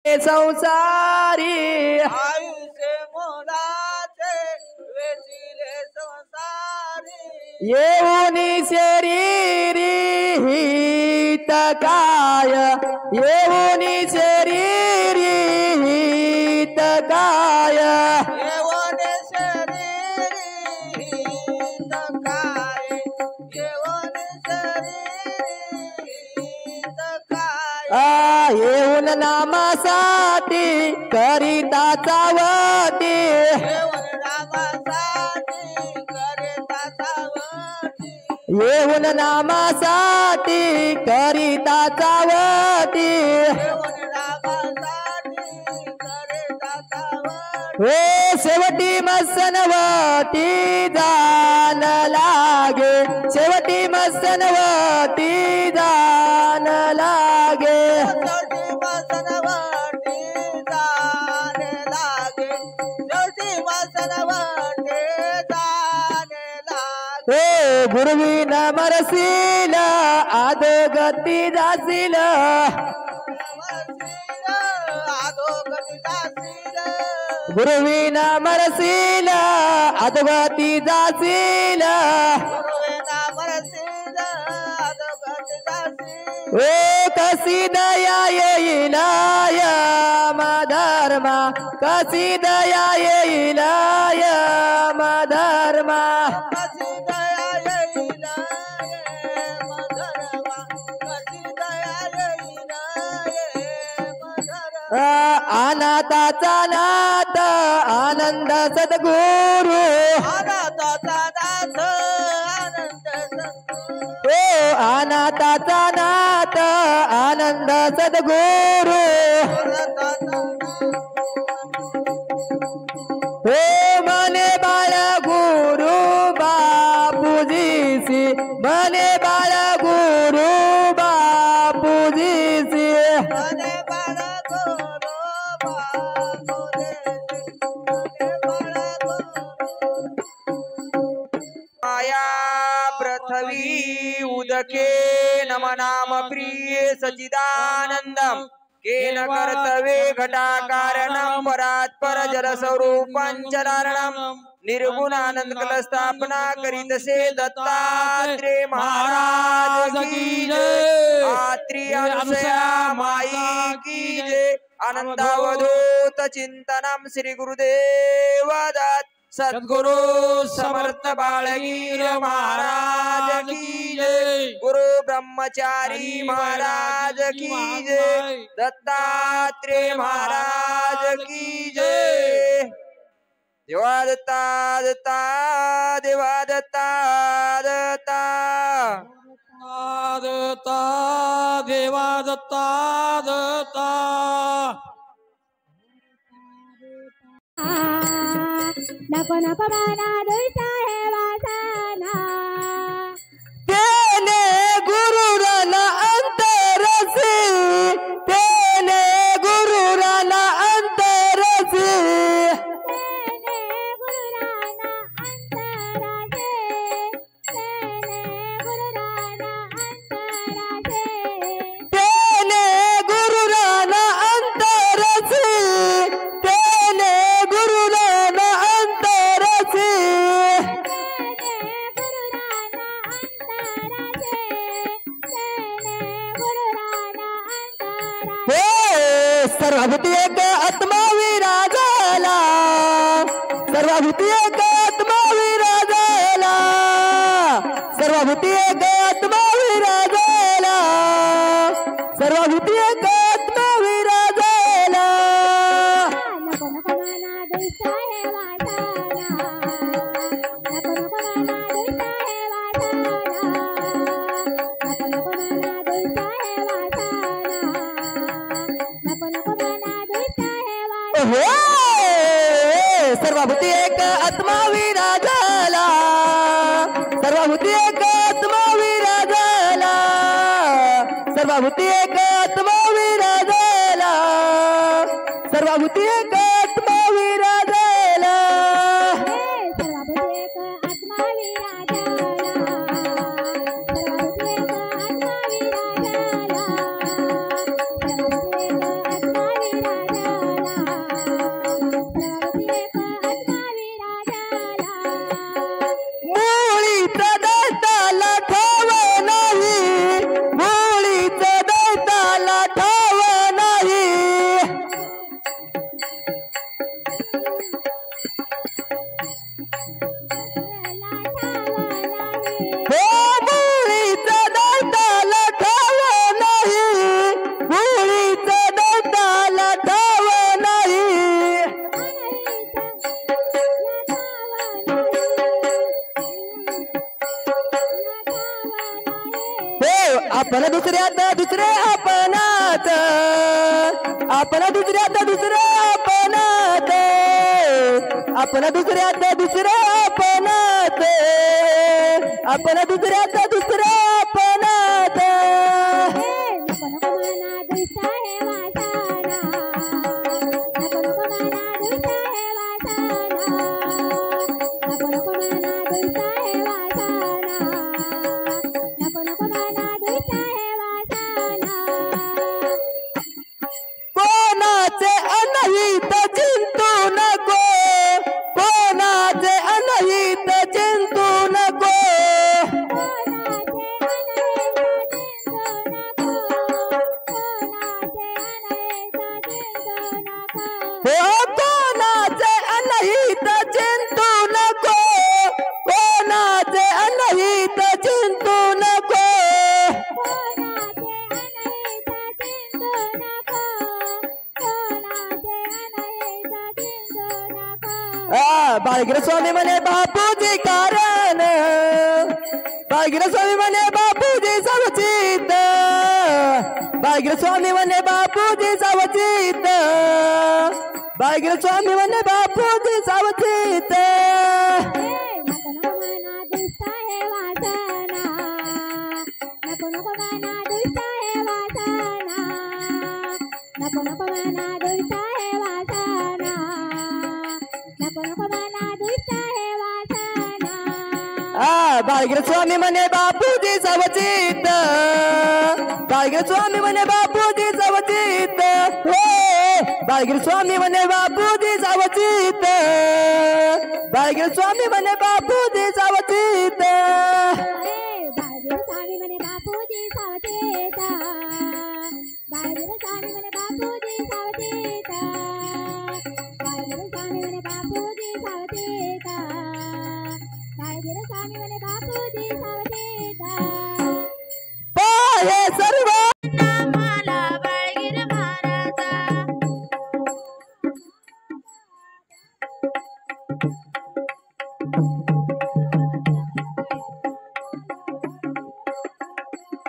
संसारी आयुष्य मोराचे वेचिले संसारी येऊनी शरीरी हित काय येऊनी शरीरी हित काय येवन शरीरी हित काय येवन शरीरी हित काय येऊन नामासाठी करिता चावती येवन नामासाठी करिता सावती येऊन नामासाठी करिता चावती येवन नामासाठी करिता सावती हो शेवटी मसनवती जान लागे शेवटी मसनवती जान लागे शेवटी वासनवटी जाणे लागे शेवटी वासनवटी जाणे लागे हो गुरुवी न मरसील आदोगती जासील अधोगती जाशील गुरुवी न मरसील आदोगती जासील गुरुवेना मरसील अधोगती जाशील ओ कसी दया येईल धर्मा कसी दया येईल धर्मा कशी दया येईल मधुरमा कशी दया येईल मधुरमा अनाथाचा नाथ आनंद सद्गुरु अनाथाचा नाथ आनंद सद्गुरु ओ अनाथाचा नाथ आनंद सद्गुरु हो मने बाळ गुरु बापूजीसी मने बाळ गुरु बापूजीसी मने बाळ गुरु बापुजीसी मने बाळ गुरु माया पृथ्वी उदके नम नाम प्रिय सचिदानंदम केन कर्तवे घटाकारणं परात्पर जल स्वरूपं चरणं निर्गुणानंद कल स्थापना करीत से दत्तात्रेय महाराज की जय आत्री अनुसया माई की जय आनंदावधूत चिंतनम श्री गुरुदेव दत्त सद्गुरु समर्थ बाळगीर महाराज की जय गुरु ब्रह्मचारी महाराज की जय दत्तात्रेय महाराज की जय देवा दत्ता दत्ता देवा दत्ता दत्ता दत्ता देवा दत्ता दत्ता नको नको मना दुईचा हे वासना तेने गुरु रला अंतरसी तेने गुरु रला अंतरसी तेने गुरुराना अंतरासे तेने गुरुराना अंतरासे तेने गुरु रला अंतरसी तेने गुरु रला अंतरसी हे सर्वभूती एक आत्मा विराजला सर्वभूती एक आत्मा विराजला सर्वभूती एक आत्मा विराजला सर्वभूती एक आत्मा विराजला नको नको मना दुईचा हे वासना नको नको मना दुईचा हे वासना नको नको मना दुईचा हे वासना नको नको मना दुईचा हे वासना हो सर्वभूती एक आत्मा विराजला सर्वभूती एक आत्मा विराजला सर्वभूती एक आत्मा विराजला सर्वभूती एक आत्मा विराजला सर्वभूती एक आत्मा विराजला सर्वभूती एक आत्मा विराजला सर्वभूती एक आत्मा विराजला दुसऱ्यात दुसरे आपणात आपण दुसऱ्यात दुसरे आपणात आपण दुसऱ्यात दुसरे आपणात आपण दुसऱ्यात दुसरे आपणात नको नको मना दुष्ट हे वासना नको नको मना दुष्ट हे वासना नको नको मना दुष्ट हे वासना नको नको मना दुष्ट हे वासना कोणाचे अनहित चिंतू नको कोणाचे अनहित चिंतू नको कोणाचे अनहित चिंतू नको कोणाचे अनहित चिंतू नको हो कोणाचे अनहित चिंतू नको कोणाचे अनहित चिंतू नको कोणाचे अनहित चिंतू नको कोणाचे अनहित चिंतू नको बाळगिर स्वामी म्हणे बापूजी कारण बाळगिर स्वामी म्हणे बापूजी सावचित बाळगिर स्वामी म्हणे बापूजी सावचित बाळगिर स्वामी म्हणे बापूजी सावचित नको नको मना दुष्ट हे वासना नको नको मना दुष्ट हे वासना नको नको मना दुष्ट हे वासना नको नको मना दुष्ट हे वासना बाळगिर स्वामी म्हणे बापूजी सावचित बाळगिर स्वामी म्हणे बापूजी सावचित हो बाळगिर स्वामी म्हणे बापूजी सावचित बाळगिर स्वामी म्हणे बापूजी सावचित बाळगिर स्वामी म्हणे बापूजी सावचित बाळगिर स्वामी म्हणे बापूजी सावचित बाळगिर स्वामी म्हणे बापूजी सावचित बाळगिर स्वामी म्हणे बापूजी सावचित पाहे सर्व नामाला बाळगिर महाराजा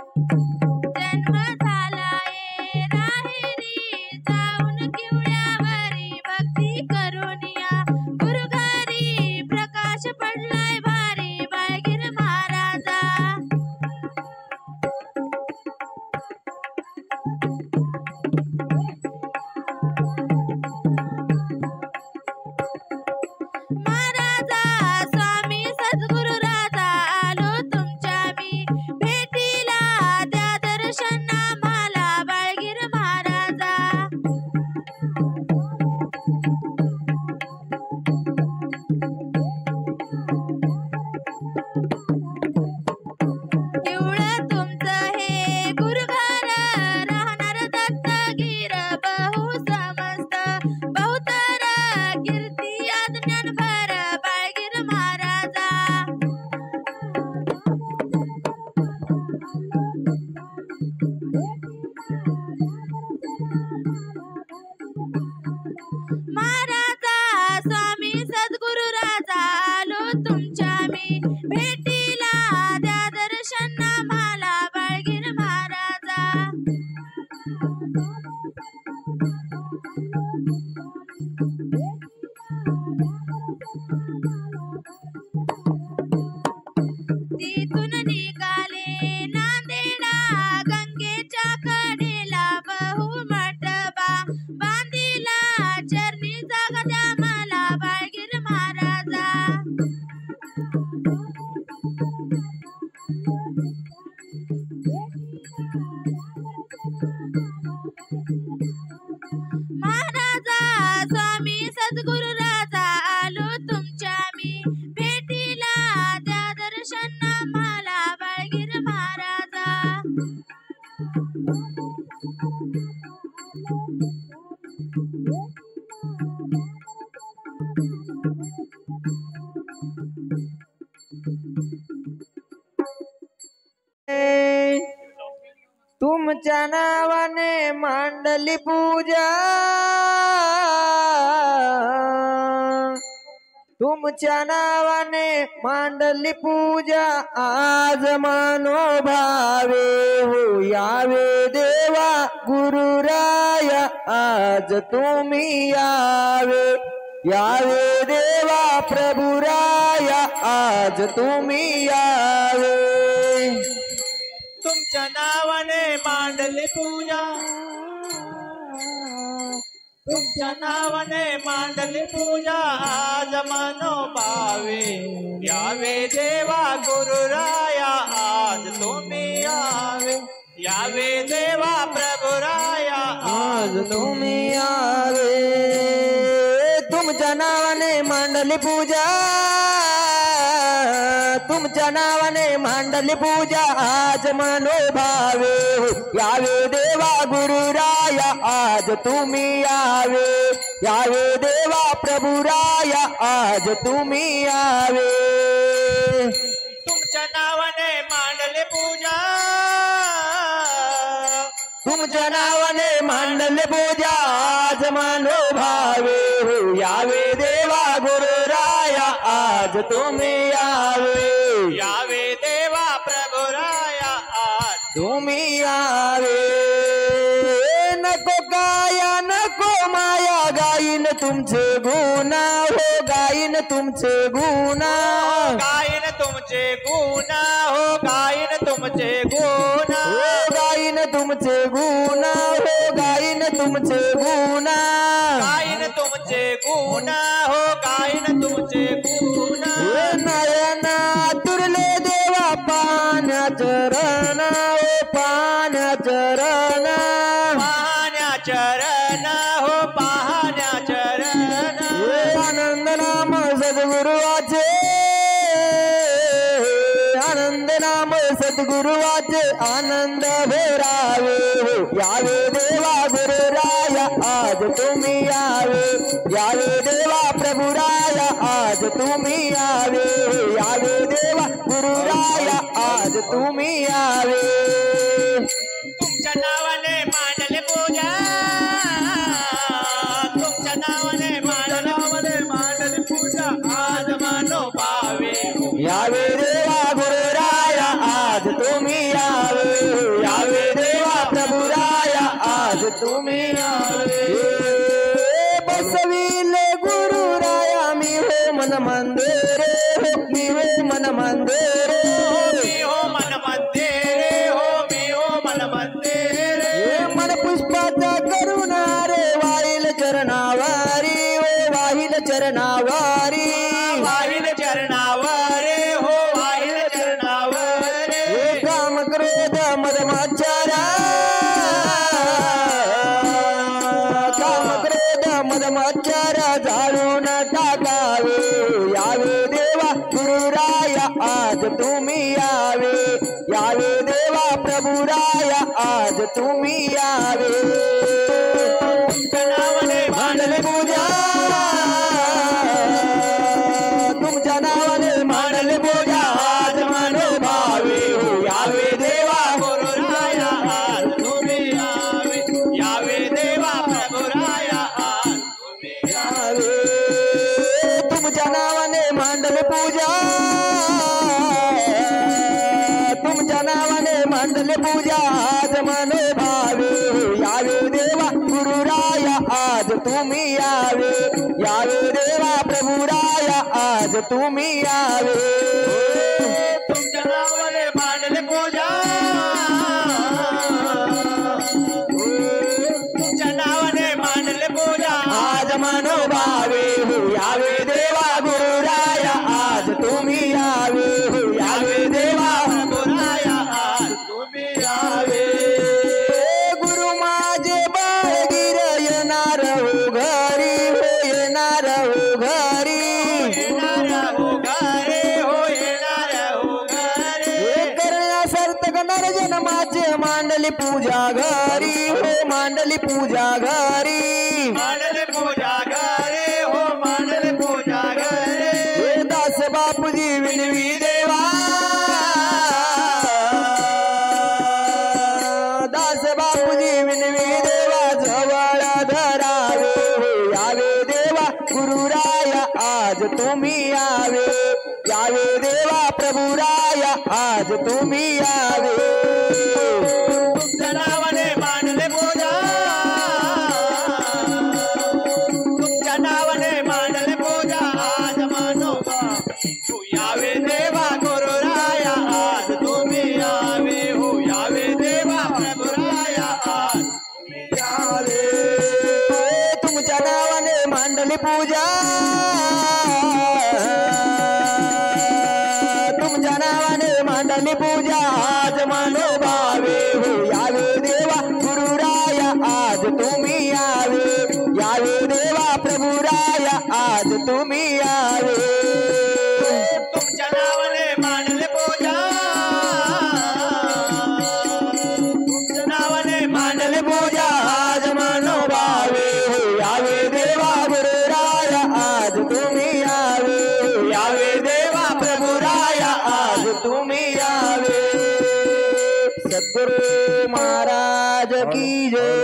जन्म झालाय राहेरी जाऊन किवड्यावरी भक्ती करून या गुरुघरी प्रकाश पडलाय भारी बाळगिर महाराजा महाराजा स्वामी सद्गुरु राजा आलो तुमच्या मी भेटीला द्या दर्शन आम्हाला बाळगिर महाराजा एवढं तुमचं हे गुरुघर राहणार दत्तगीर बहु समस्त बहुतर कीर्ती अज्ञान भर बाळगिर महाराजा महाराजा स्वामी सद्गुरु राजा आलो तुमच्या मी भेटीला द्या दर्शन आम्हाला बाळगिर महाराजा तिथून निघाले नांदेडा गंगेच्या कडेला बहुमठबा बांधिला चरणी जागा द्या मला बाळगिर महाराजा महाराजा स्वामी सद्गुरु राजा आलो तुमच्या मी भेटीला द्या दर्शन आम्हाला बाळगिर महाराजा तुमच्या नावाने मांडली पूजा तुम तुमच्या नावाने मांडली पूजा आज मनोभावे हो यावे देवा गुरुराया आज तुम्ही यावे यावे देवा प्रभुराया आज तुम्ही यावे तुमच्या नावाने मांडली पूजा तुमच्या नावाने मांडली पूजा आज मनोभावे यावे देवा गुरुराया आज तुम्ही यावे यावे देवा प्रभुराया आज तुम्ही यावे तुमच्या नावाने मांडली पूजा तुमच्या नावाने मांडली पूजा आज मनोभावे यावे देवा गुरुराया आज तुम्ही यावे यावे देवा प्रभुराया आज तुम्ही यावे तुमच्या नावाने मांडली पूजा तुमच्या नावाने मांडली पूजा आज मनोभावे यावे देवा गुरुराया आज तुम्ही यावे यावे देवा प्रभुराया आज तुम्ही यावे नको काया नको माया गाईन तुमचे गुना हो गाईन तुमचे गुना गायन तुमचे गुना हो गायन तुमचे गुना हो गाईन तुमचे गुना हो गाईन तुमचे गुना गायन तुमचे गुना हो गायन तुमचे गुना नयना तुरले देवा पाण्या चरण ओ पाण्या चरण पाहण्या चरण हो पाहण्या चरण आनंद नाम सद्गुरुवाचे आनंद नाम सद्गुरुवाचे आनंद भेरावे यावे देवा गुरुराया आज तुम्ही यावे यावे देवा प्रभुराया आज तुम्ही यावे यावे देवा गुरुराया आज तुम्ही यावे तुमच्या नावाने मांडले पूजा तुमच्या नावाने मांडले पूजा आज मनोभावे यावे देवा गुरुराया आज तुम्ही यावे यावे देवा प्रभुराया आज तुम्ही यावे बसविले गुरुराया मी हो मन मंदिरे हो मी हो मन मंदिरे मी हो मन मंदिरे हो मी हो मन मंदिरे मन पुष्पाचा करुणा रे वाईल चरणावारी ओ वाईल चरणावारी वाहिल चरणावरे हो वाहिल चरणावरे काम क्रोध मद मच्छरा काम क्रोध मद मच्छरा जाळून टाकावे यावे देवा गुरुराया आज तुम्ही यावे यावे देवा प्रभुराया आज तुम्ही यावे तुमच्या नावाने मांडले पूजा तुमच्या नावाने मांडले पूजा आज मनोभावे यावे देवा गुरुराया आज तुम्ही यावे यावे देवा प्रभुराया आज तुम्ही यावे तुमच्या नावाने मांडले पूजा तुमच्या नावाने मांडले पूजा आज मनोभावे यावे देवा गुरुराया आज तुम्ही यावे यावे देवा प्रभुराया आज तुम्ही यावे तुमच्या नावाने मांडले पूजा तुमच्या नावाने मांडले पूजा आज मनोभावे यावे देवा गुरुराया आज तुम्ही यावे यावे देवा प्रभुराया आज तुम्ही यावे गुरु माझे बाळगीर येणार हो घरी हो येणार हो घरी येणार हो घरे हो येणार हो घरे करण्यासार्थक नरजन माझे मांडली पूजा घरी हो मांडली पूजा घरी मांडले पूजा घरे हो मांडले पूजा घरे दास बापूजी विनवी देवा दास बापूजी विनवी देवा जवळ धरावे यावे देवा गुरुराया आज तुम्ही यावे यावे देवा प्रभुराया आज तुम्ही यावे तुमच्या नावाने मांडले पूजा तुमच्या नावाने मांडले पूजा आज मानोबा तू यावे देवा गुरुराया आज तुम्ही यावे हो यावे देवा प्रभुराया आज तुम्ही यावे तुमच्या नावाने मांडली पूजा तुमच्या नावाने मांडली पूजा आज मनोभावे हो यावे देवा गुरुराया आज तुम्ही यावे यावे देवा प्रभुराया आज तुम्ही यावे तुमच्या नावाने मांडले पूजा तुमच्या नावाने मांडली पूजा आज मनोभावे हो यावे देवा गुरुराया आज तुम्ही यावे यावे देवा प्रभुराया आज तुम्ही यावे सद्गुरु महाराज की जय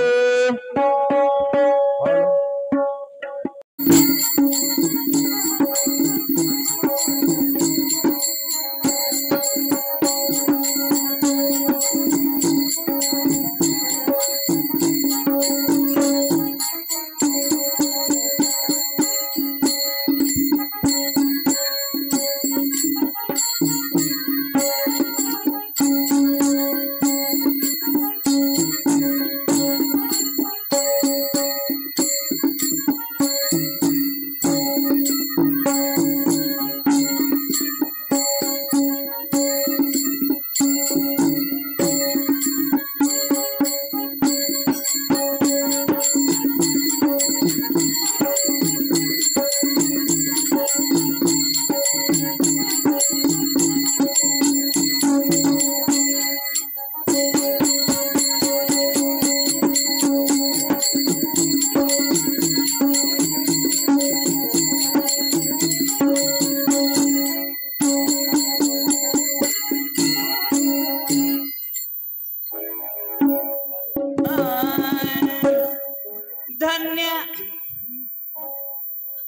धन्य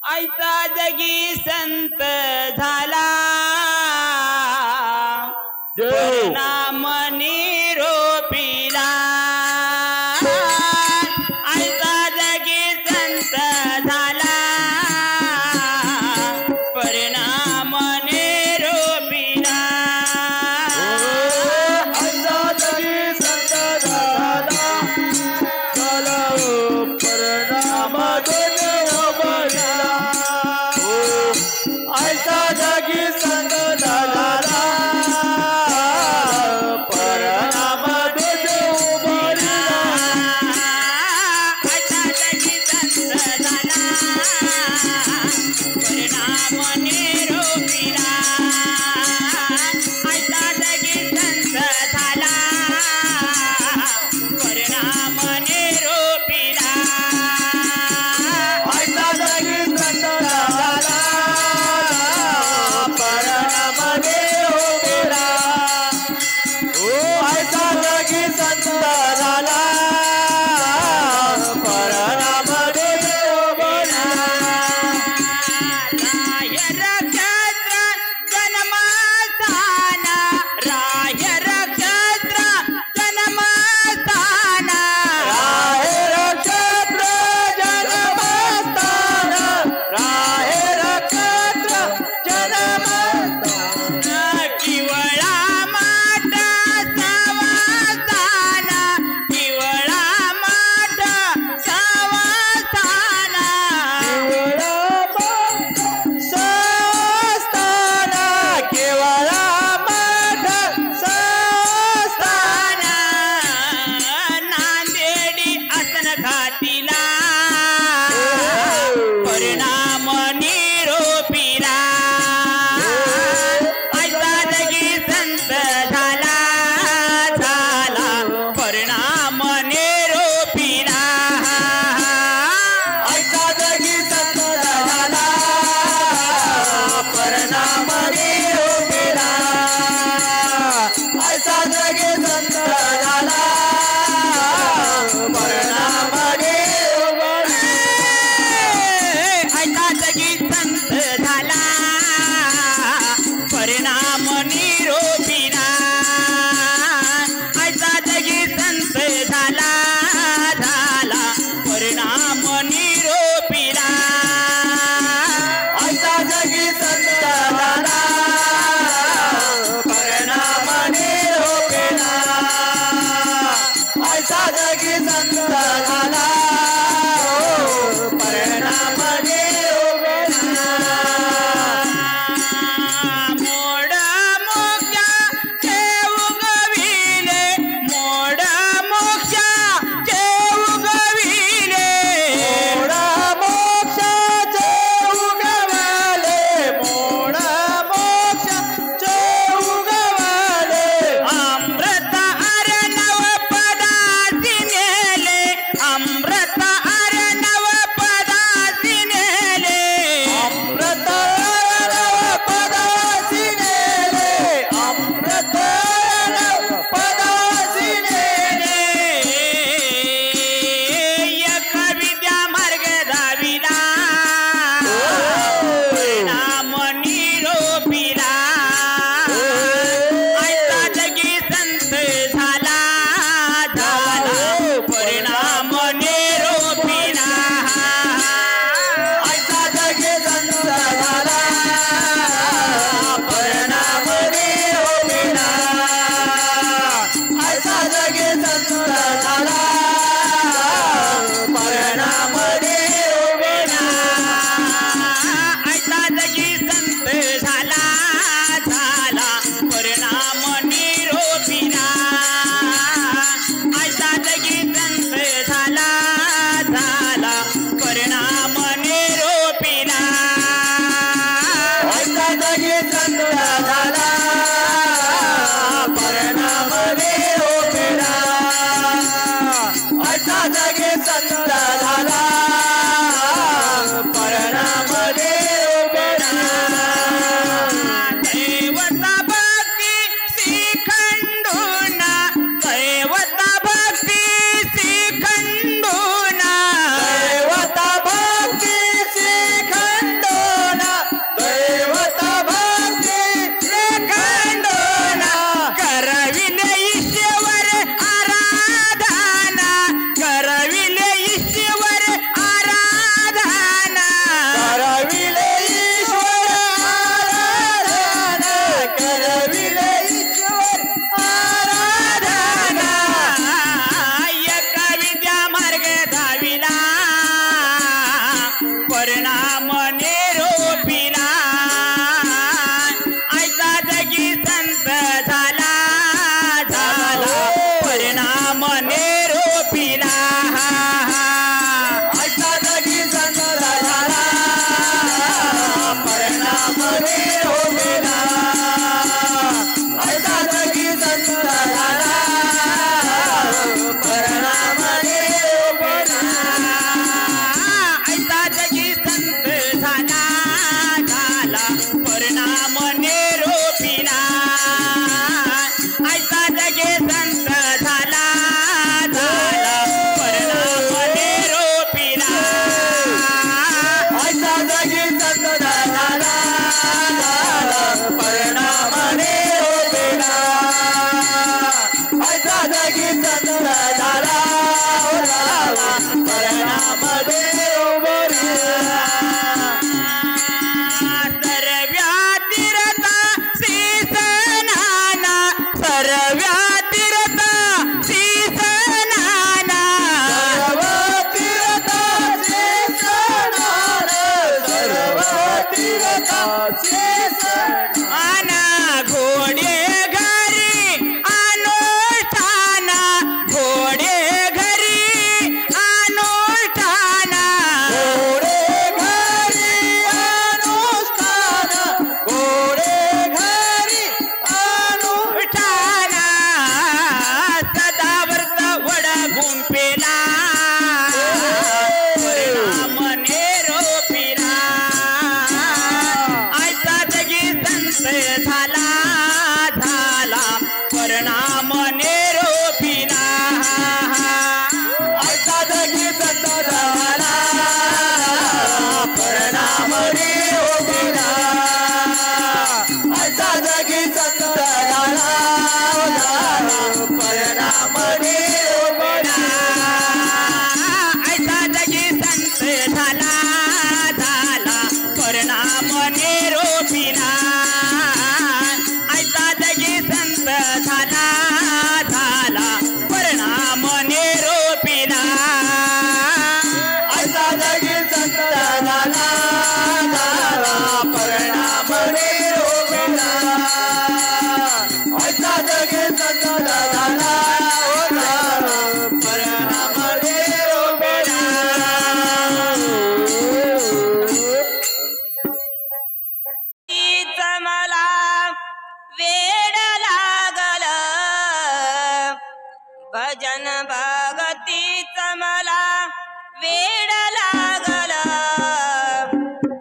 ऐसा जगी संत झाला नाम निरोपीला ऐसा जगी संत झाला परिणाम निरोपीला ऐसा जगी संत झाला परिणाम ऐसा जगी संत झाला परिणाम निरोपिला ऐसा जगी संत झाला परिणाम निरोपिला ऐसा जगी संत झाला परिणाम निरोपिला दैवता भक्ती श्रीखंडोना दैवता भक्ती श्रीखंडोना दैवता भक्ती श्रीखंडोना दैवता भक्ती श्रीखंडोना करविले ईश्वर आराधना करविले ईश्वर आराधना करविले ईश्वर आराधना करविले ईश्वर आराधना एक विद्या मार्ग धाविला परिणाम निरोपिला ऐसा जगी संत झाला झाला परिणाम निरोपिला ऐसा जगी संत झाला परिणाम निरोपिला ऐसा जगी संत झाला परिणाम निरोपिला ऐसा जगी संत झाला झाला परिणाम निरोपिला ऐसा जगी संत झाला झाला परिणाम निरोपिला ऐसा जगी संत झाला परिणाम निरोपिला ऐसा जगी संत झाला परिणाम निरोपिला सर्व्या तीर्था श्रीसनाना सर्व्या तीर्था श्रीसनाना आना घोडे घरी अनुष्ठाना घोडे घरी अनुष्ठाना उठाना सदावर्त वडा गुंपेला परिणाम निरोपिला ऐसा जगी संत झाला झाला परिणाम निरोपिला ऐसा जगी संत झाला परिणाम निरोपिला ऐसा जगी संत झाला परिणाम निरोपिला ऐसा जगी संत झाला झाला परिणाम निरोपिला ऐसा जगी संत झाला झाला परिणाम निरोपिला ऐसा जगी संत झाला परिणाम निरोपिला ऐसा जगी संत झाला परिणाम निरोपिला तीच मला वेड लागल भजन भगतीच मला वेड लागल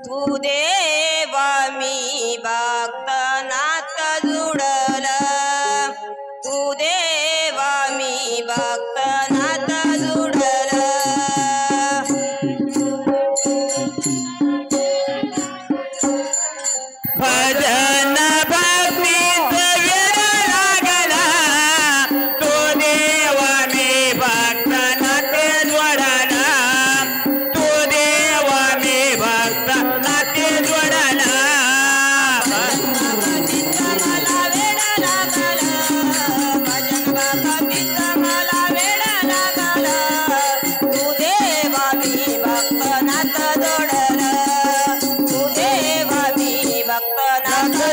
तू देव मी भक्त नात जुडल तू देव मी भक्त नात जुडल भजन भक्तीच वेड लागला तो देव मी भक्त नाते जोडला तो देव मी भक्त नाते जोडला मला वेड लागला भजन भक्तीच मला वेड लागला तू देव मी भक्त नात जोडला तू देव मी भक्त नात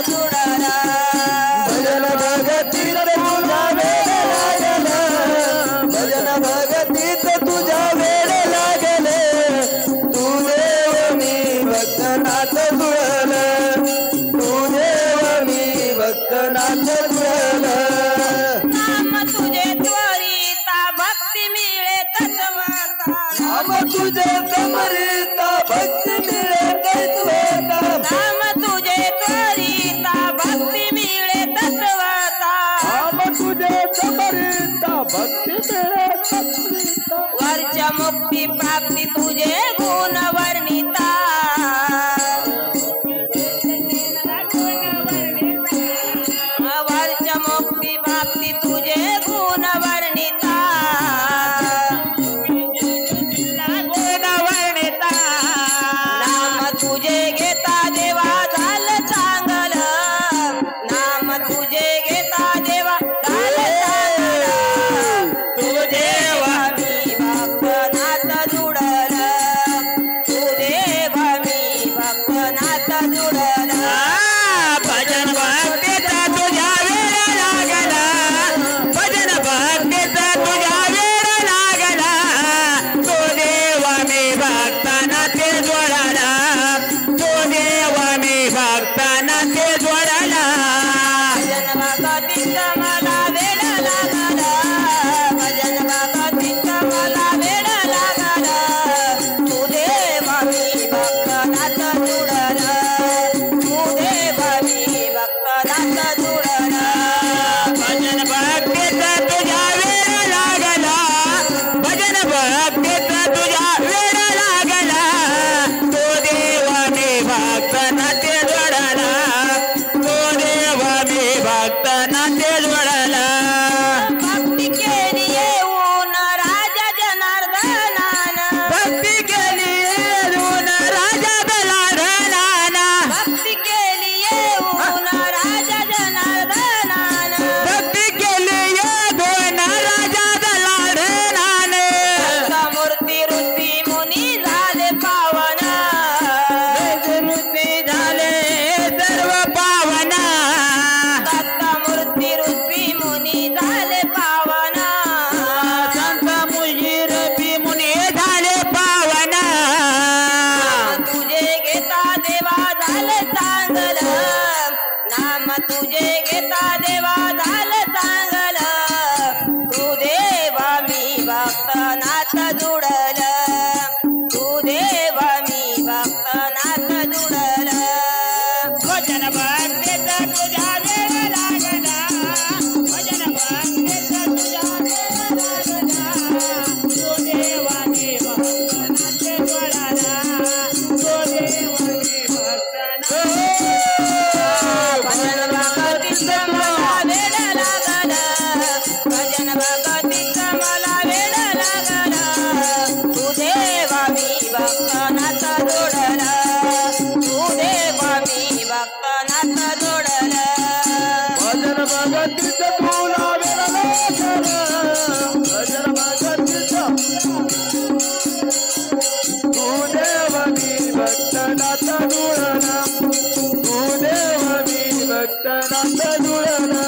नाथ जुळला तू देव मी भक्त नाथ जुळला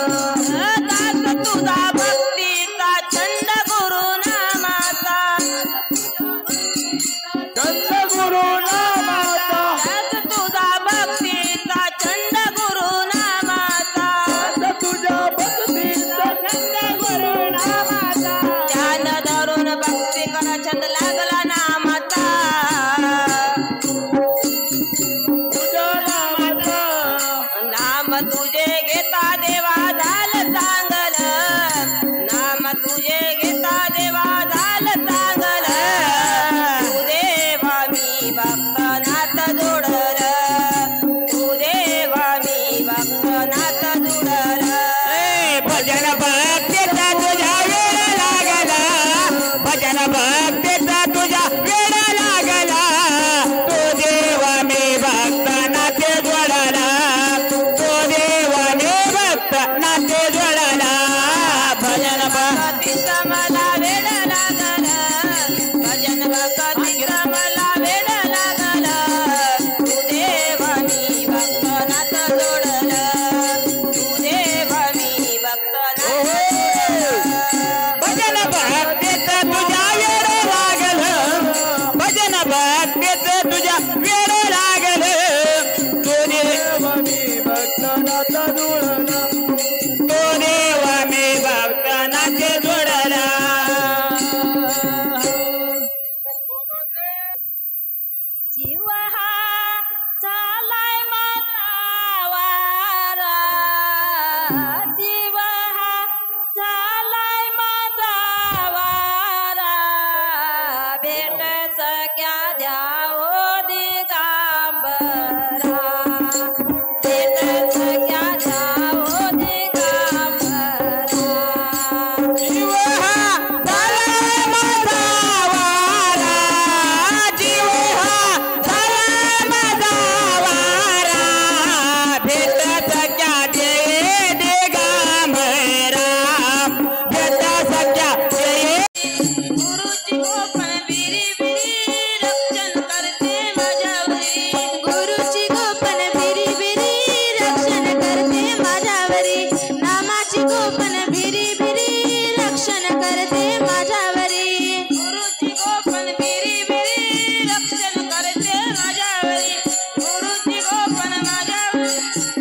दास तुझा भक्तीचा छंद गुरु नामाचा चंद गुरु नामाचा दास तुझा भक्तीचा छंद गुरु नामाचा तुझ्या भक्तीचा छंद गुरु नामाचा ध्यान धरून भक्ती करा छंद लागला नामाचा तुझ्या नामाचा नाम तुझे घेता देवा झालं चांगलं नाम तुझे घेता देवा झालं चांगलं तू देवा मी भक्त नाथ जोडलं तू देवा मी भक्त नाथ जोडलं भजन भक्तीचा तुझ्या वेळ लागला भजन भक्तीचा तुझ्या वेळ लागला तो देवा मी भक्त नाते जोडला तो देवा मी भक्त नाते जोडला भजन भक्तीचा मला वेळ लागलं भजन भक्तीचा मला वेळ लागलं तू देवा मी भक्त नाथ जोडलं तू देवा मी भक्त नाथ भजन भक्तीचा तुझ्या वेळ लागलं भजन भक्तीचं तुझ्या वेळ लागलं तो देवा मी भक्त नाथ जुळला तो देवा मी भक्त नाते जोडला जीव हा झालाय माझा वारा जीव हा झालाय माझा वारा भेटच क्या द्यावो दिगांबरा भेटच क्या द्यावो दिगांबरा जीव हा झाला माझा वारा जीव हा झाला माझा वारा भेटत क्या दे दिगंबरा भेटत क्या दे गुरुजी गोपन बिरी बिरी रक्षण करते माझ्यावरी गुरुची गोपन बिरी बिरी रक्षण करते माझ्यावरी नामाची गोपन बिरी बिरी रक्षण करते माझ्यावरी गुरुजी गोपन बिरी बिरी रक्षण करते माझ्यावरी गुरुजी गोपन माझ्यावरी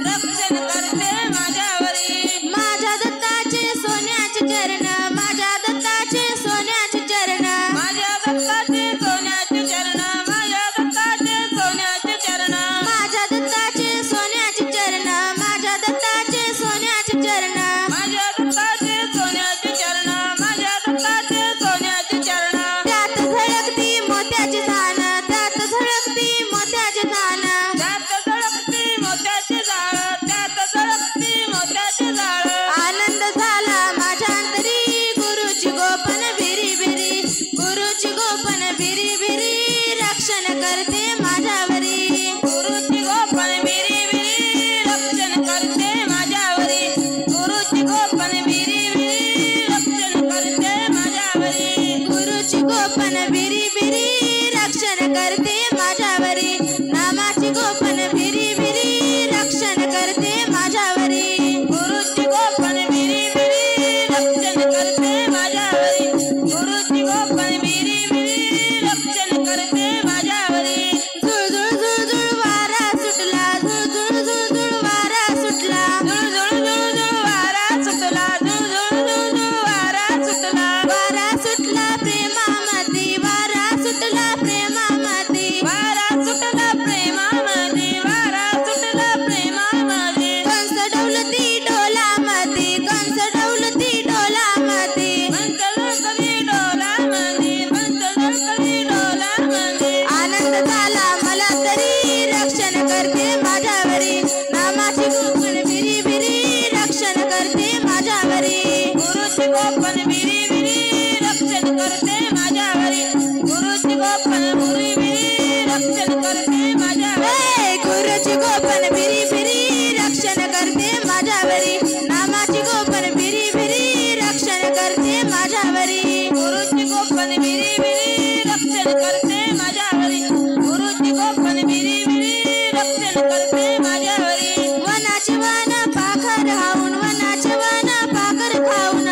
रक्षण करते माझ्यावरी माझ्या दत्ताचे सोन्याचे चरण माझ्या दत्ताचे सोन्याचे चरण माझ्या दत्ताचे सोन्याचे चरण माझ्या दत्ताचे सोन्याचे चरण माझ्या दत्ताचे सोन्याचे चरण माझ्या दत्ताचे सोन्याचे चरण माझ्या दत्ताचे सोन्याचे चरण माझ्या दत्ताचे सोन्याचे चरण त्यात झळकती मोत्याची धान त्यात झळकती मोत्याची धान त्यात झळकती मोत्याचे जाळ त्यात झळकती मोत्याचे जाळ आनंद झाला माझ्या अंतरी गुरुची गोपन बिरी बिरी गुरुची गोपन बिरी बिरी रक्षण करते माझ्यावरी गुरुची गोपन बिरी बिरी रक्षण करते माझ्यावरी गुरुची गोपन बिरी बिरी रक्षण करते माझ्यावरी गुरुची गोपन बिरी बिरी रक्षण करते माझ्यावरी नामाची गोपन बिरी बिरी रक्षण करते माझ्यावरी गुरुची गोपन बिरी बिरी रक्षण करते माझ्यावरी गुरुची गोपन बिरी बिरी रक्षण करते माझ्यावरी झुळझुळ झुळझुळ वारा सुटला झुळझुळ झुळझुळ वारा सुटला झुळझुळ झुळझुळ वारा सुटला झुळझुळ झुळझुळ वारा सुटला वारा सुटला प्रेमामध्ये वारा सुटला प्रेमामध्ये वारा सुटला प्रेमामध्ये वारा सुटला प्रेमामध्ये कंस डौलती डोलामध्ये कंस डौलती डोलामध्ये पंचदळकरी डोलामध्ये पंचदळकरी डोलामध्ये आनंद झाला मला तरी रक्षण करते माझ्यावरी नामाची गोपन बिरी बिरी रक्षण करते माझ्यावरी गुरुची गोपन बिरी बिरी रक्षण करते माझ्यावरी गुरुची गोपन बिरी बिरी रक्षण करते माझ्यावरी गुरुची गोपन बिरी बिरी रक्षण करते माझ्यावरी नामाची गोपन बिरी बिरी रक्षण करते माझ्यावरी गुरुची गोपन बिरी बिरी रक्षण करते माझ्यावरी गुरुची गोपन बिरी बिरी रक्षण करते माझ्यावरी वनाचे वन पाखर खाऊन वनाचे वन पाखर खाऊन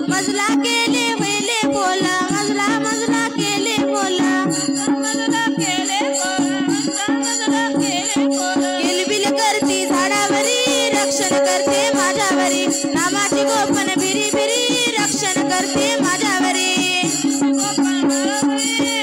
मजला केले वेले बोला मजला मजला केले बोला किलबिल करती झाडावरी रक्षण करते माझ्यावरी नामाची गोपन भिरी भिरी रक्षण करते माझ्यावरी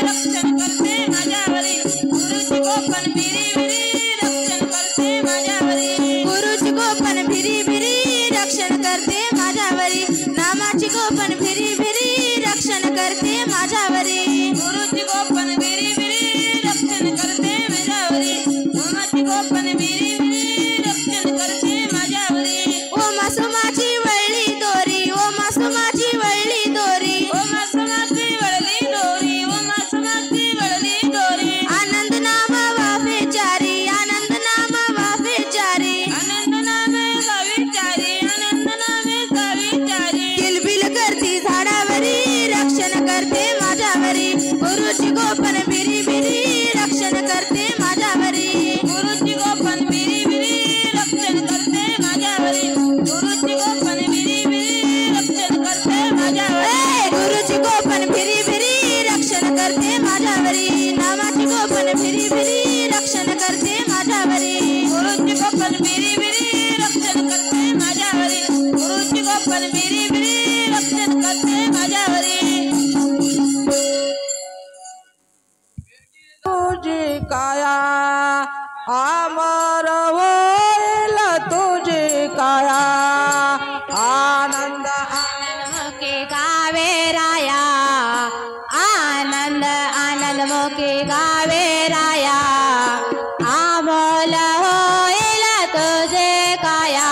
रक्षण करते माझ्यावरी गुरुची गोपन भिरी भिरी रक्षण करते माझ्यावरी गुरुची गोपन भिरी भिरी रक्षण करते माझ्यावरी नामाची गोपन भिरी भिरी रक्षण करते माझ्यावरी गुरुची गोपन भिरी भिरी रक्षण करते माझ्यावरी नामाची गोपन भिरी भिरी रक्षण करते माझ्यावरी ओ मासुमाची वळली दोरी ओ मासुमाची वळली दोरी ओ मासुमाची वळली दोरी ओ मासुमाची वळली दोरी आनंद नाम वाफे चारी आनंद नाम वाफे चारी आनंद नामे गाविचारी आनंद नामे गाविचारी किलबिल करती झाडावरी रक्षण करते माझ्यावरी गुरुची गोपन भिरी भिरी रक्षण करते माझ्यावरी गुरुची गोपन भिरी भिरी रक्षण करते माझ्यावरी गुरुची गोपन भिरी भिरी रक्षण करते माझ्यावरी गुरुची गोपन भिरी भिरी रक्षण करते माझ्यावरी नामाची गोपन भिरी भिरी रक्षण करते माझ्यावरी गुरुची गोपन भिरी भिरी रक्षण करते माझ्यावरी गुरुची गोपन भिरी भिरी रक्षण करते माझ्यावरी तुझी काया अमर होईल तुझी काया आनंद मुके गावे राया आनंद आनंद मुके गावे राया आमोल होईल तुझे काया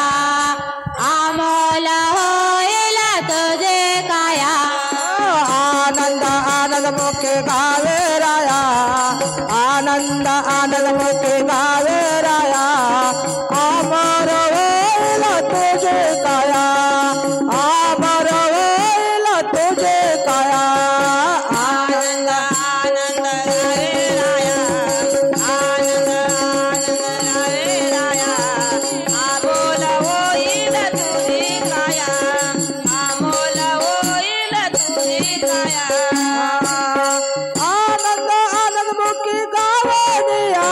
आमोल होईल तुझे काया आनंद आनंद मुखे गावे राया आनंद आनंद मुखे गावे राया अमर होईल तुझे काया अमर होईल तुझे काया आनंद आनंद गावे राया आनंद आनंद गावे राया अमोल होईल तुझे काया अमोल होईल तुझे काया आनंद आनंद मुखी गावनिया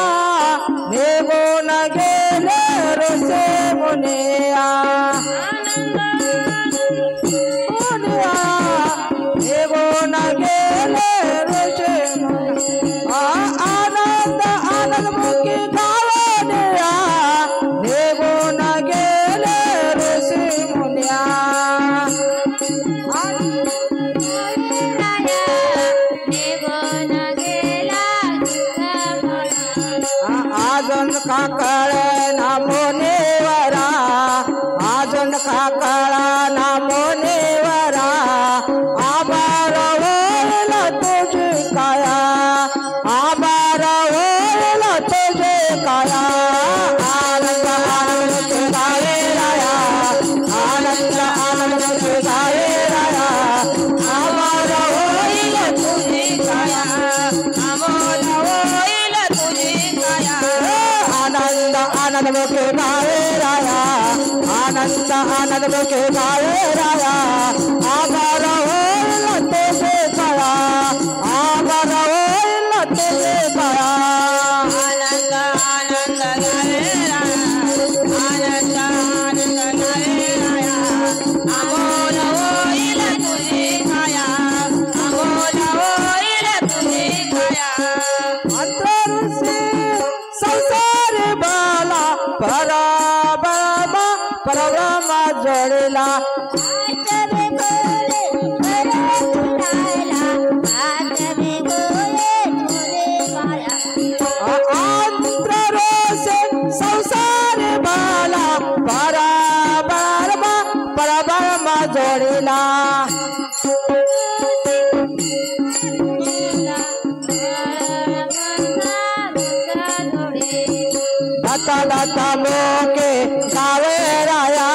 निघून गेले ऋषी मुनिया मुनिया निघून गेले ऋषी मुनिया आनंद आनंद मुखी गावनिया निघून गेले ऋषी मुनिया अजून का कळे ना मुनिवरा अजून का कळा ना मुनिवरा आभार होईल तुझी काया आभार होईल तुझे काया आनंद आनंद गावे राया आनंद आनंद गावे राया आभार होईल तुझी काया अमोल होईल तुझी काया आनंद आनंद मुखे गावे राया आनंद आनंद मुखे गावे राया आभार होईल तुझे काया आभार होईल तुझे काया आनंद आनंद गावे राया आनंद आनंद गावे राया अमोल होईल तुझे काया अमोल होईल तुझे काया अंतरुषी संसार बाला परब्रह्म जोडला अंतरुषी संसार बाला परब्रह्म जोडला दत्ता दत्ता मोके गावे राया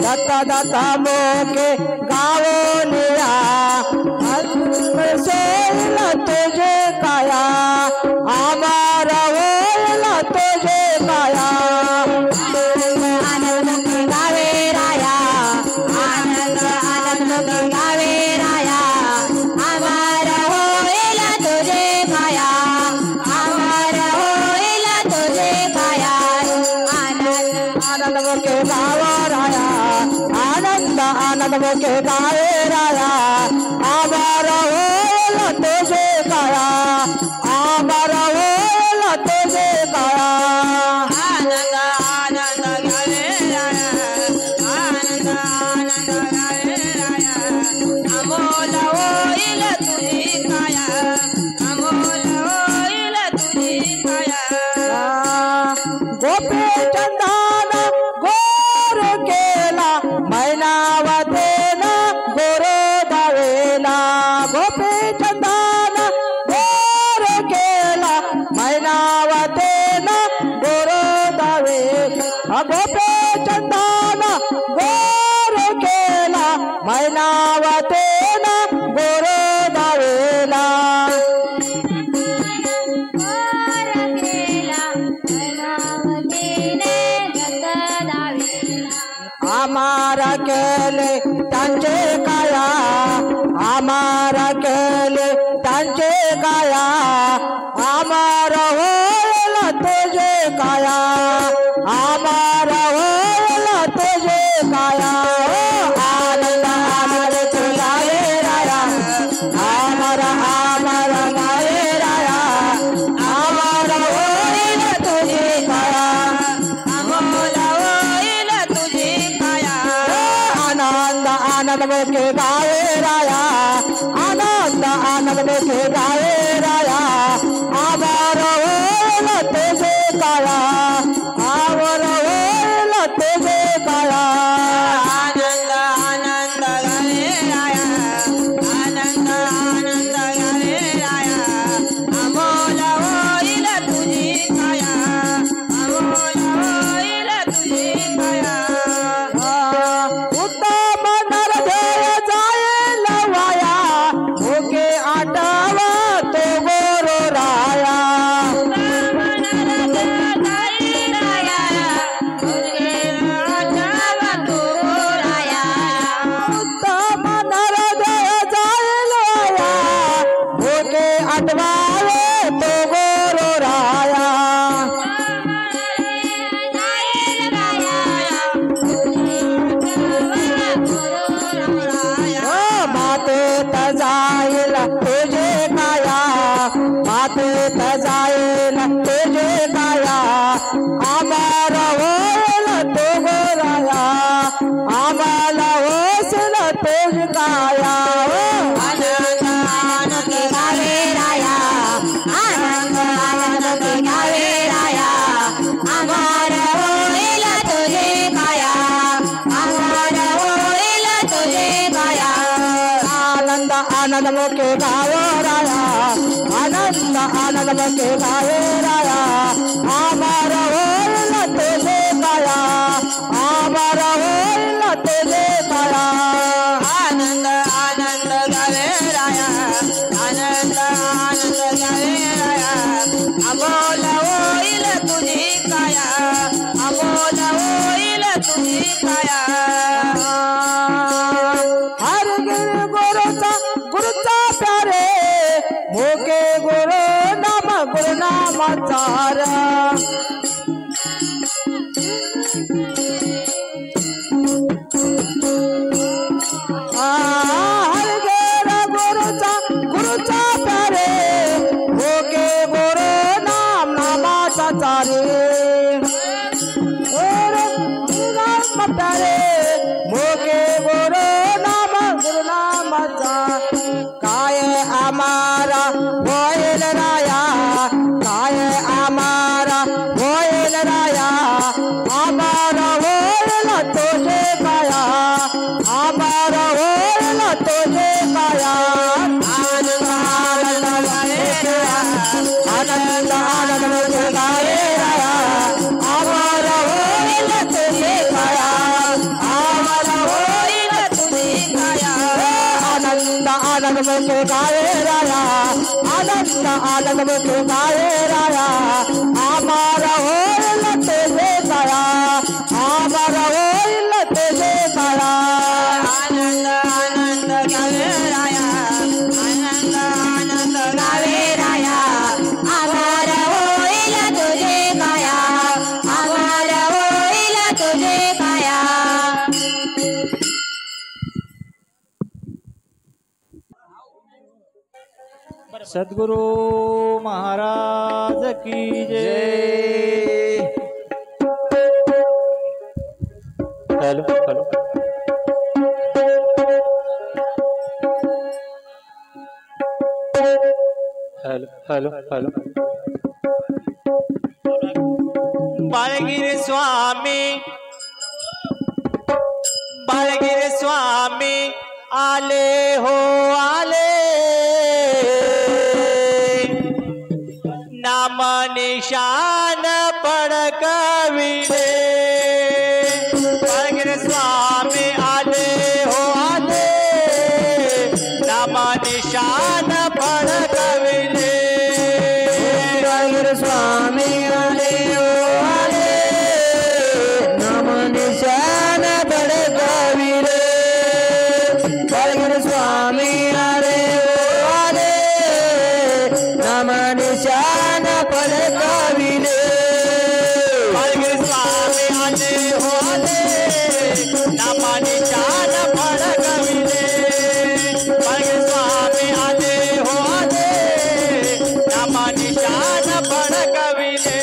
दत्ता दत्ता मोके गावो निया सोईल तुझे आनंद मुखे गावे राया आभार होईल तुझे काया आभार होईल तुझे काया आनंद आनंद गावे राया आनंद आनंद गावे राया अमोल होईल तुझी काया अमोल होईल तुझी काया गोपी चंदन गोर केला मैनावतेन गोर दावेला गोपी चंदन गोर केला मैनावतेन गोर दावे गोपी चंदन गोर केला मैनावतेन गोर दावेला आमारा केले त्यांचे काया आमारा केले त्यांचे काया आमारा होईल तुझे काया आमारा होईल तुझे काया आनंद आनंद तुझा राया आमारा आमारा गावे राया आमारा होईल तुझे काया अमोल होईल तुझी काया आनंद आनंद मुखे गावे राया आनंद आनंद मुखे गावे राया आभार होईल तुझे काया आभार होईल तुझे काया आनंद आनंद गावे राया आनंद आनंद गावे राया अमोल होईल तुझी काया अमोल होईल तुझी काया उत्तम नरदेव जाईल वाया मुखे आठवा तो गोरो राया उत्तम नरदेव जाईल वाया मुखे आठवावे तो गोरो राया माते तजाईल तुझे काया माते तजाईल तुझे काया आभार होईल तो गोराया आम्हाला होईल तुझ काया आनंद आनंद गावे राया आनंद आनंद गावे राया अमर होईल तुझे काया अमर होईल तुझे काया आनंद आनंद मुखे गावे राया आनंद आनंद मुखे गावे राया आभार होईल तुझे काया आभार होईल तुझे काया आनंद आनंद गावे राया आनंद आनंद गावे राया अमोल होईल तुझी काया अमोल होईल तुझी काया हर गुरुचा प्यारे मोके गुरु नामाचार हर गुरुचा प्यारे मोके गुरु नामाचा चारे प्यारे मोके गुरु नामाचा काय आमारा होईल राया काय आमारा होईल राया आमारा होईल तुझे काया आमारा होईल तुझे काया आनंद आनंद गावे आनंद आनंद मुझे गावे राया आमारा होईल तुझे काया आमारा होईल तुझे काया आनंद आनंद मुझे गावे राया आनंद आनंद मुझे गावे राया आमारा होईल तुझे काया आमारा होईल तुझे काया आनंद आनंद गावे राया आनंद आनंद गावे राया अमर होईल तुझे काया अमर होईल तुझे काया सद्गुरु महाराज की जय। Hello hello hello hello hello Balgiri Swami आले हो आले नाम निशान पडकविले बाळगिरी स्वामी आले हो आले नाम निशान पडकविले बाळगिरी स्वामी आले हो आले नाम निशान पडकविले बाळगिरी स्वामी आले हो आले नाम निशान पडकविले बाळगिरी स्वामी आले हो आले नाम निशान पडकविले बाळगिरी स्वामी आले हो आले नाम निशान पडकविले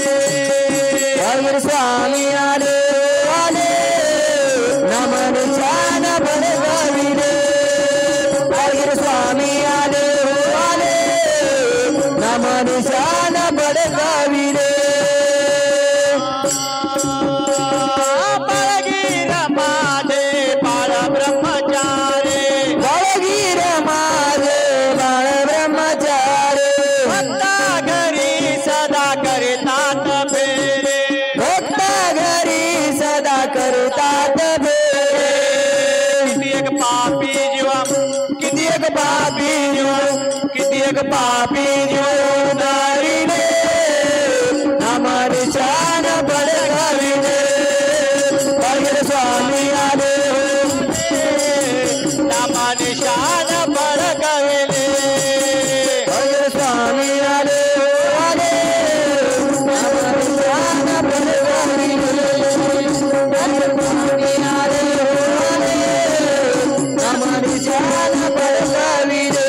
बाळगिरी स्वामी आले हो आले नाम निशान पडकविले बाळगिरी स्वामी आले हो आले नाम निशान पडकविले बाळगीर माझे बाळ ब्रह्मचारी बाळगीर माझे बाळ ब्रह्मचारी भक्ता घरी सदा करितात फेरे भक्त घरी सदा करतात फेरे किती एक पापी जीव किती एक पापी जीव किती एक पापी जीव दारिले नाम निशान पडकविले बाळगिरी स्वामी आले हो नाम निशान पडकविले बाळगिरी स्वामी आले हो आले नाम निशान पडकविले बाळगिरी स्वामी आले हो आले नाम निशान पडकविले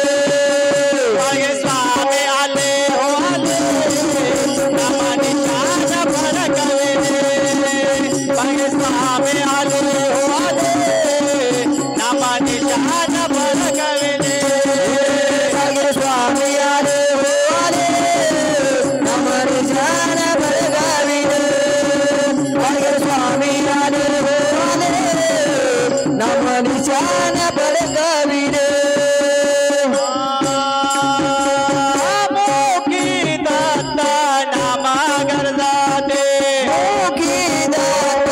बाळगिरी स्वामी आले हो आले नाम निशान पडकविले बाळगिरी स्वामी आले हो आले नाम निशान पडकविले बाळगिरी स्वामी आले हो आले नाम निशान पडकविले बाळगिरी स्वामी आले हो आले नाम निशान पडकविले मोकी दत्त नाम गरजाते मोकी दात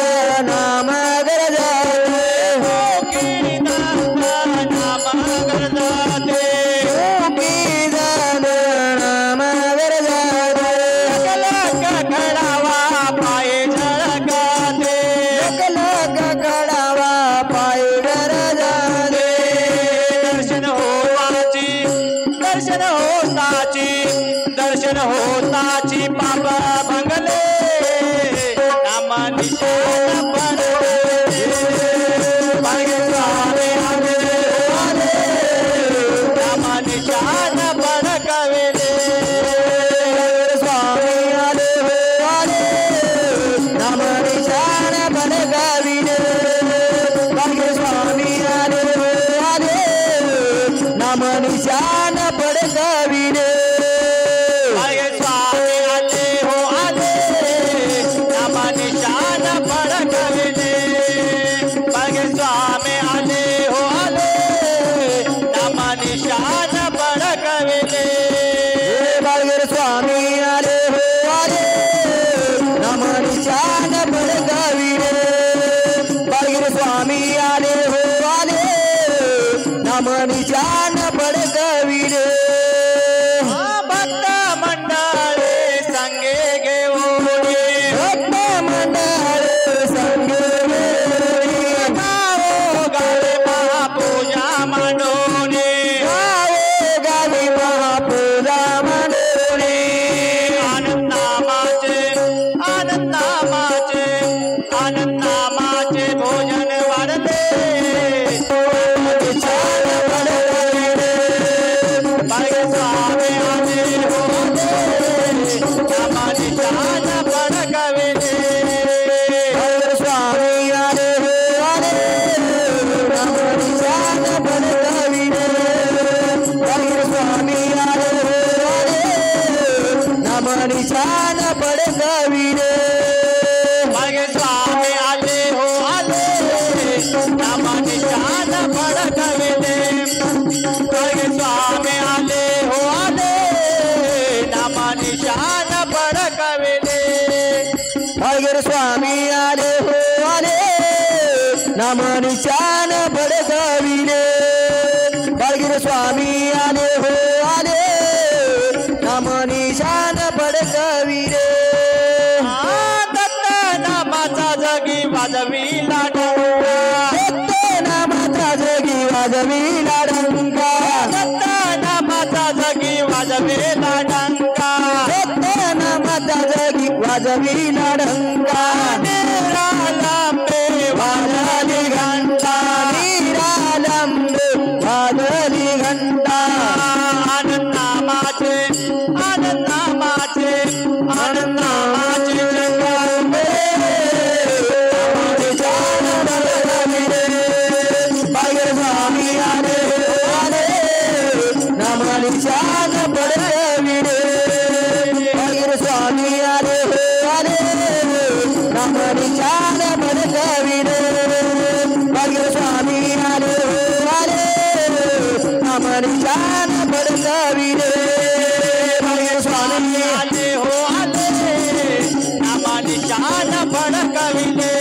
नाम गरजाते मोकी दत्त नाम गरजाते मोकी दात नाम गरजाते कलक खडावा पाये झळकाते लक कडावा पाय गरजाते दर्शन होताची पाप भंगले नाम निशान पडकविले बाळगिरी स्वामी आले हो आले नाम निशान पडकविले स्वामी आले हो आले नाम निशान पडकविले बाळगिरी स्वामी आले हो आले नाम निशान पडकविले बाळगिरी स्वामी आले हो आले नाम निशान पडकविले बाळगिरी स्वामी आले हो आले नाम निशान पडकविले बाळगिरी स्वामी आले हो आले नाम निशान पडकविले बाळगिरी स्वामी आले हो आले नाम निशान पडकविले भक्त मंडळे संगे घेऊन भक्त मंडळ संगे गावो गावे महापूजा मांडून गावी महापूजा मंडळी आनंदामाचे भोजन वाढले छान पडकविले बाळगिरी स्वामी निशान पड कविरे बाळगे स्वामी आले हो आले नामा निशान पड कविले बाळगे स्वामी आले हो आले नामा निशान पड कविले बाळगीर स्वामी आले हो आले नाम निशान पड कविरे बाळगीर स्वामी आले हो आले नाम निशान पड कविरे दत्त नामाचा जगी वाजविला डंका दत्त नामाचा जगी वाजविला डंका दत्त नामाचा जगी वाजविला डंका दत्त नामाचा जगी वाजविला डंका निरालंबे वाजली घंटा निरालंबे वाजली घंटा आनंदामाचे आनंदामाचे आनंदामाचे जगदंबे बाळगीर स्वामी आले आले नाम निशान पड कविरे बाळगीर स्वामी आले आले नाम निशान पड कविरे बाळगीर स्वामी आले आले नाम निशान पड कविरे बाळगीर स्वामी आले हो आले नामा निशान पड कविले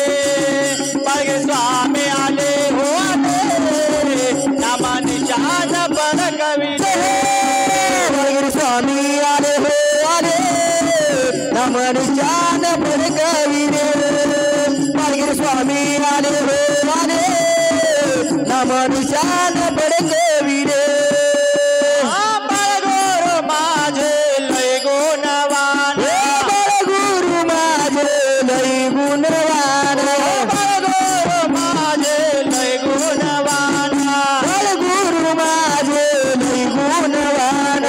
बाळगे स्वामी आले हो आले नामा निशान पड कविले बाळगीर स्वामी आले हो आले नाम निशान पड कविरे बाळगीर स्वामी आले हो आले नाम निशान पड कविरे बाळगोर माझे लय गुणवान बाळगुरु माझे लय गुणवान बाळगोर माझे लय गुणवान बाळगुरु माझे लय गुणवान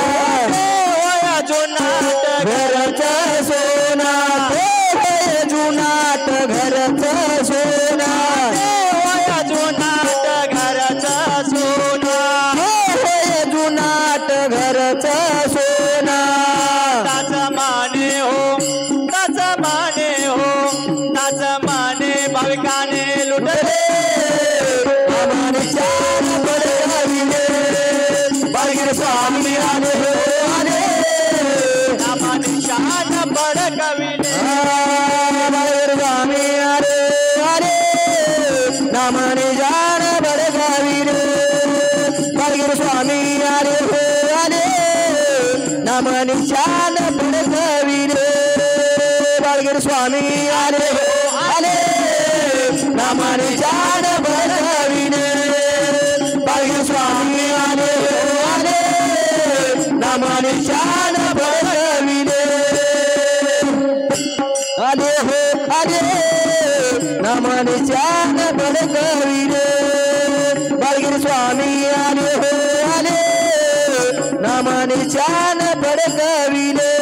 होया जुनाट घरच सोना होय जुनाट घरच सोना होया जुनाट घरचा सोना होय जुनाट घरच सोना ताच माने हो ताच माने हो ताच माने भाविकाने लुटले आम्हाने चार पड कविरे बाळगीर स्वामी आले हो आले नामा निशान पड कविले बाळगीर स्वामी आले आले नाम निशान पड कविरे बाळगीर स्वामी आले हो आले नाम निशान पड कविरे बाळगीर स्वामी आले हो आले नाम निशान पड कविरे बाळगीर स्वामी आले हो आले नाम निशान पड कविरे आले हो आले नाम निशान पड कविरे बाळगीर स्वामी आले हो आले नाम निशान पड कविरे